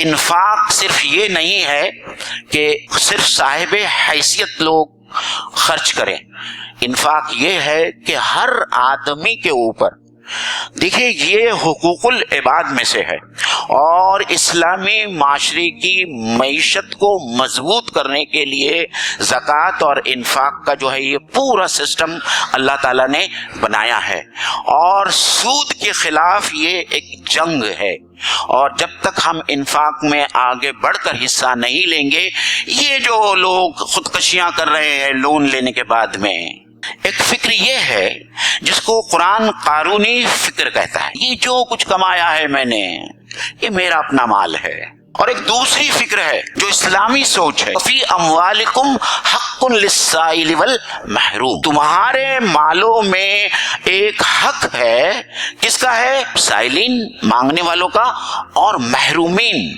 انفاق صرف یہ نہیں ہے کہ صرف صاحب حیثیت لوگ خرچ کریں، انفاق یہ ہے کہ ہر آدمی کے اوپر، دیکھیے یہ حقوق العباد میں سے ہے، اور اسلامی معاشرے کی معیشت کو مضبوط کرنے کے لیے زکوٰۃ اور انفاق کا جو ہے یہ پورا سسٹم اللہ تعالیٰ نے بنایا ہے، اور سود کے خلاف یہ ایک جنگ ہے، اور جب تک ہم انفاق میں آگے بڑھ کر حصہ نہیں لیں گے، یہ جو لوگ خودکشیاں کر رہے ہیں لون لینے کے بعد میں، ایک فکر یہ ہے جس کو قرآن قارونی فکر کہتا ہے، یہ جو کچھ کمایا ہے میں نے یہ میرا اپنا مال ہے، اور ایک دوسری فکر ہے جو اسلامی سوچ ہے، فی اموالکم حق للسائل والمحروم، تمہارے مالوں میں ایک حق ہے، کس کا ہے؟ سائلین، مانگنے والوں کا، اور محرومین